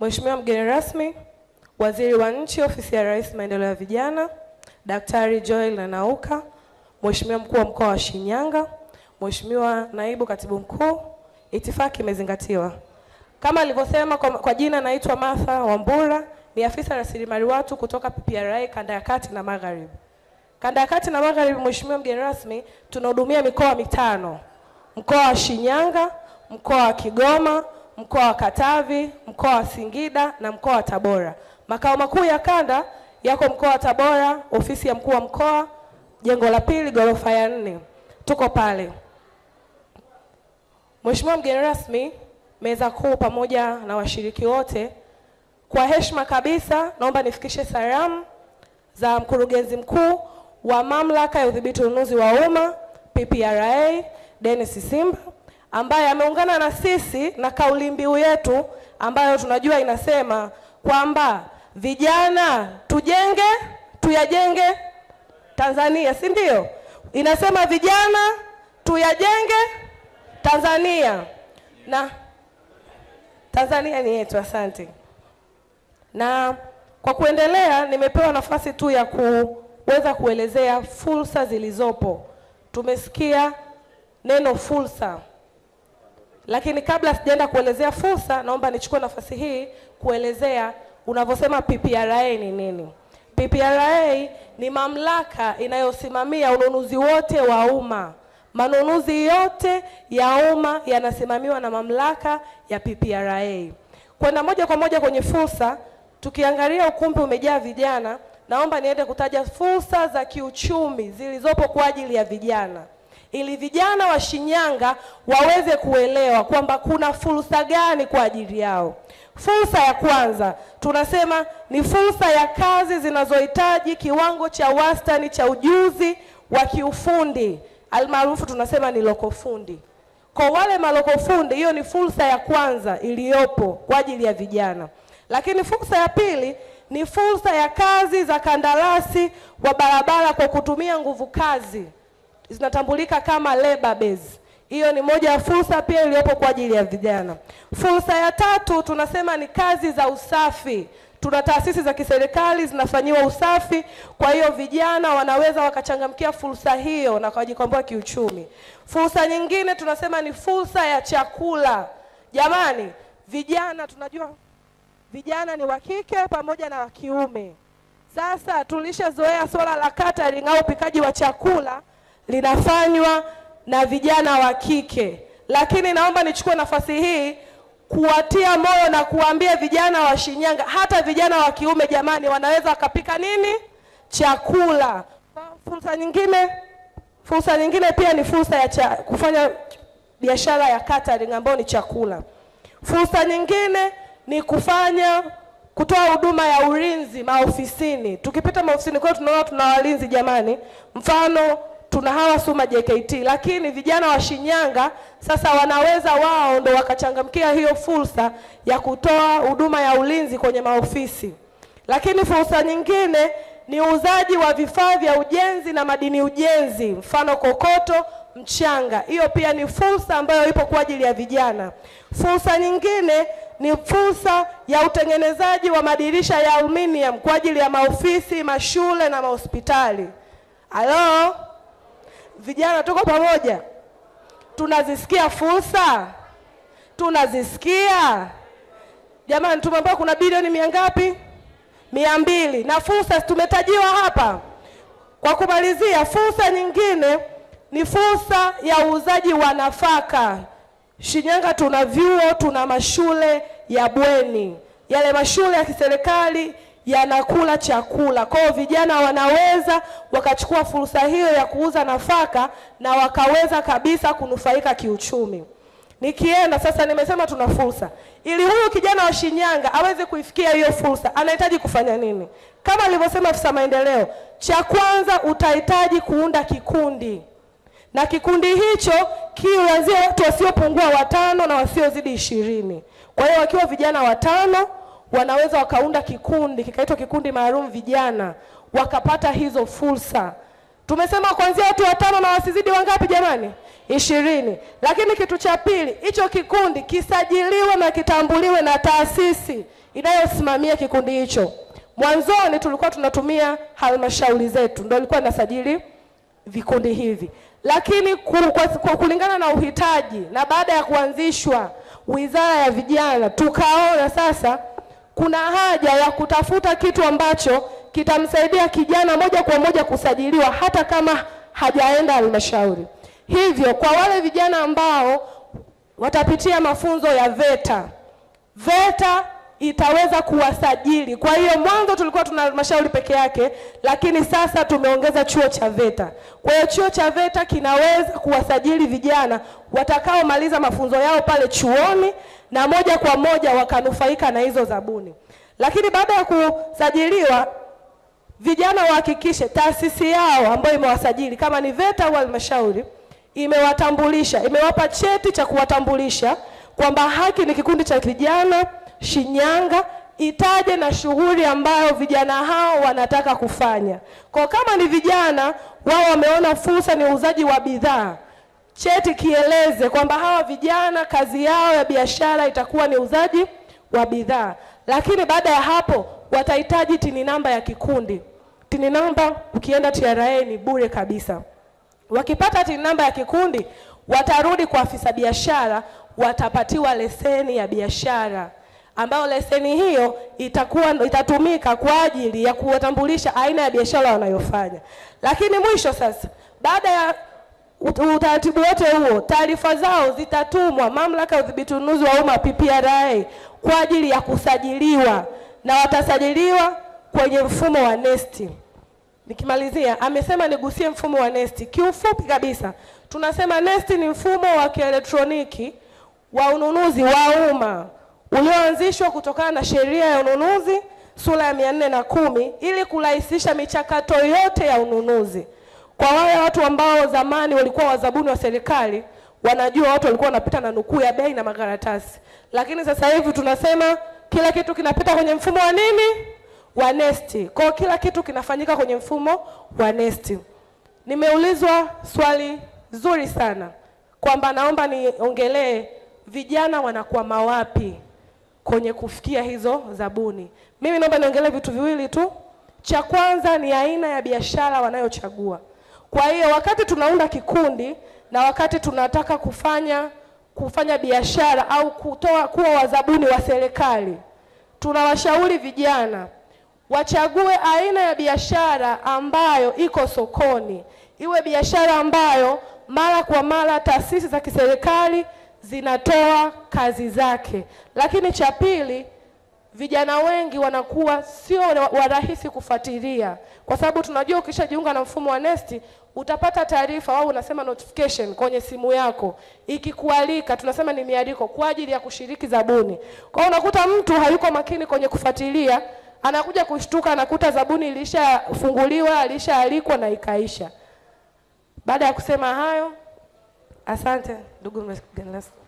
Mheshimiwa mgeni rasmi, Waziri wa Nchi, Ofisi ya Rais, Maendeleo ya Vijana, Daktari Joel Nanauka, Mheshimiwa Mkuu wa Mkoa wa Shinyanga, Mheshimiwa Naibu Katibu Mkuu, itifaki imezingatiwa. Kama alivyosema kwa jina naitwa Martha Wambura, ni afisa rasilimali watu kutoka PPRA Kanda ya Kati na Magharibi. Kanda ya Kati na Magharibi, Mheshimiwa mgeni rasmi, tunahudumia mikoa mitano. Mkoa wa Shinyanga, mkoa wa Kigoma, mkoa wa Katavi, mkoa wa Singida na mkoa wa Tabora. Makao makuu ya kanda yako mkoa wa Tabora, ofisi ya mkuu wa mkoa, jengo la pili, ghorofa ya 4. Tuko pale. Mheshimiwa mgeni rasmi, meza kuu pamoja na washiriki wote, kwa heshima kabisa naomba nifikishe salamu za mkurugenzi mkuu wa Mamlaka ya Udhibiti Ununuzi wa Umma PPRA Dennis Simba, ambaye ameungana na sisi na kauli mbiu yetu ambayo tunajua inasema kwamba vijana tujenge, tuyajenge Tanzania, si ndio? Inasema vijana tuyajenge Tanzania, na Tanzania ni yetu. Asante. Na kwa kuendelea, nimepewa nafasi tu ya kuweza kuelezea fursa zilizopo. Tumesikia neno fursa, lakini kabla sijaenda kuelezea fursa, naomba nichukue nafasi hii kuelezea unavyosema PPRA ni nini. PPRA ni mamlaka inayosimamia ununuzi wote wa umma. Manunuzi yote ya umma yanasimamiwa na mamlaka ya PPRA. Kwenda moja kwa moja kwenye fursa, tukiangalia ukumbi umejaa vijana, naomba niende kutaja fursa za kiuchumi zilizopo kwa ajili ya vijana, ili vijana wa Shinyanga waweze kuelewa kwamba kuna fursa gani kwa ajili yao. Fursa ya kwanza tunasema ni fursa ya kazi zinazohitaji kiwango cha wastani cha ujuzi wa kiufundi, almaarufu tunasema ni lokofundi. Kwa wale malokofundi, hiyo ni fursa ya kwanza iliyopo kwa ajili ya vijana. Lakini fursa ya pili ni fursa ya kazi za kandarasi wa barabara kwa kutumia nguvu kazi, zinatambulika kama labor base. Hiyo ni moja ya fursa pia iliyopo kwa ajili ya vijana. Fursa ya tatu tunasema ni kazi za usafi. Tuna taasisi za kiserikali zinafanyiwa usafi, kwa hiyo vijana wanaweza wakachangamkia fursa hiyo na kujikomboa kiuchumi. Fursa nyingine tunasema ni fursa ya chakula. Jamani, vijana tunajua vijana ni wa kike pamoja na wa kiume. Sasa tulishazoea swala la catering au upikaji wa chakula linafanywa na vijana wa kike. Lakini naomba nichukue nafasi hii kuwatia moyo na kuambia vijana wa Shinyanga, hata vijana wa kiume jamani, wanaweza wakapika nini? Chakula. Fursa nyingine pia ni fursa ya kufanya biashara ya catering ambayo ni chakula. Fursa nyingine ni kutoa huduma ya ulinzi maofisini. Tukipita maofisini kwa tunaona tuna walinzi jamani. Mfano tuna hawa Suma JKT, lakini vijana wa Shinyanga sasa wanaweza wao ndo wakachangamkia hiyo fursa ya kutoa huduma ya ulinzi kwenye maofisi. Lakini fursa nyingine ni uuzaji wa vifaa vya ujenzi na madini ujenzi, mfano kokoto, mchanga. Hiyo pia ni fursa ambayo ipo kwa ajili ya vijana. Fursa nyingine ni fursa ya utengenezaji wa madirisha ya aluminium kwa ajili ya maofisi, mashule na mahospitali. Halo? Vijana tuko pamoja? Tunazisikia fursa? Tunazisikia? Jamani, tumeambiwa kuna bilioni ngapi? 200. Na fursa tumetajiwa hapa. Kwa kumalizia, fursa nyingine ni fursa ya uuzaji wa nafaka. Shinyanga tuna vyuo, tuna mashule ya bweni. Yale mashule ya kiserikali yanakula chakula. Kwa hiyo vijana wanaweza wakachukua fursa hiyo ya kuuza nafaka na wakaweza kabisa kunufaika kiuchumi. Nikienda sasa, nimesema tuna fursa. Ili huyu kijana wa Shinyanga aweze kuifikia hiyo fursa, anahitaji kufanya nini? Kama alivyosema afisa maendeleo, cha kwanza utahitaji kuunda kikundi. Na kikundi hicho kianzie watu wasiopungua 5 na wasiozidi 20. Kwa hiyo wakiwa vijana 5 wanaweza wakaunda kikundi, kikaitwa kikundi maalum vijana, wakapata hizo fursa. Tumesema kuanzia watu 5 na wasizidi wangapi jamani? 20. Lakini kitu cha pili, hicho kikundi kisajiliwe na kitambuliwe na taasisi inayosimamia kikundi hicho. Mwanzoni tulikuwa tunatumia halmashauri zetu ndio ilikuwa inasajili vikundi hivi. Lakini kwa kulingana na uhitaji na baada ya kuanzishwa Wizara ya Vijana, tukaona sasa kuna haja ya kutafuta kitu ambacho kitamsaidia kijana moja kwa moja kusajiliwa hata kama hajaenda halmashauri. Hivyo kwa wale vijana ambao watapitia mafunzo ya VETA itaweza kuwasajili. Kwa hiyo mwanzo tulikuwa tuna halmashauri peke yake, lakini sasa tumeongeza chuo cha VETA. Kwa hiyo chuo cha VETA kinaweza kuwasajili vijana watakaomaliza mafunzo yao pale chuoni na moja kwa moja wakanufaika na hizo zabuni. Lakini baada ya kusajiliwa, vijana wahakikishe taasisi yao ambayo imewasajili kama ni VETA au halmashauri imewatambulisha, imewapa cheti cha kuwatambulisha kwamba haki ni kikundi cha vijana Shinyanga, itaje na shughuli ambayo vijana hao wanataka kufanya. Kwa kama ni vijana wao wameona fursa ni uuzaji wa bidhaa, cheti kieleze kwamba hawa vijana kazi yao ya biashara itakuwa ni uuzaji wa bidhaa. Lakini baada ya hapo watahitaji tini namba ya kikundi. Tini namba ukienda TRA ni bure kabisa. Wakipata tini namba ya kikundi watarudi kwa afisa biashara, watapatiwa leseni ya biashara ambayo leseni hiyo itatumika kwa ajili ya kuwatambulisha aina ya biashara wanayofanya. Lakini mwisho sasa, baada ya utaratibu wote huo, taarifa zao zitatumwa Mamlaka ya Udhibiti Ununuzi wa Umma PPRA kwa ajili ya kusajiliwa, na watasajiliwa kwenye mfumo wa NeST. Nikimalizia, amesema nigusie mfumo wa NeST. Kiufupi kabisa, tunasema NeST ni mfumo wa kielektroniki wa ununuzi wa umma ulioanzishwa kutokana na Sheria ya Ununuzi sura ya 410 ili kurahisisha michakato yote ya ununuzi. Kwa wale watu ambao zamani walikuwa wazabuni wa serikali, wanajua watu walikuwa wanapita na nukuu ya bei na makaratasi. Lakini sasa hivi tunasema kila kitu kinapita kwenye mfumo wa nini? Wa NeST. Kwa kila kitu kinafanyika kwenye mfumo wa NeST. Nimeulizwa swali zuri sana kwamba naomba niongelee vijana wanakwama wapi kwenye kufikia hizo zabuni. Mimi naomba niongelee vitu viwili tu. Cha kwanza ni aina ya biashara wanayochagua. Kwa hiyo wakati tunaunda kikundi na wakati tunataka kufanya biashara au kuwa wazabuni wa serikali, tunawashauri vijana wachague aina ya biashara ambayo iko sokoni. Iwe biashara ambayo mara kwa mara taasisi za kiserikali zinatoa kazi zake. Lakini cha pili, vijana wengi wanakuwa sio warahisi kufuatilia, kwa sababu tunajua ukishajiunga na mfumo wa NeST utapata taarifa au unasema notification kwenye simu yako ikikualika, tunasema ni mialiko kwa ajili ya kushiriki zabuni. Kwa hiyo unakuta mtu hayuko makini kwenye kufuatilia, anakuja kushtuka anakuta zabuni ilishafunguliwa, alishaalikwa na ikaisha. Baada ya kusema hayo, asante ndugu mgeni rasmi.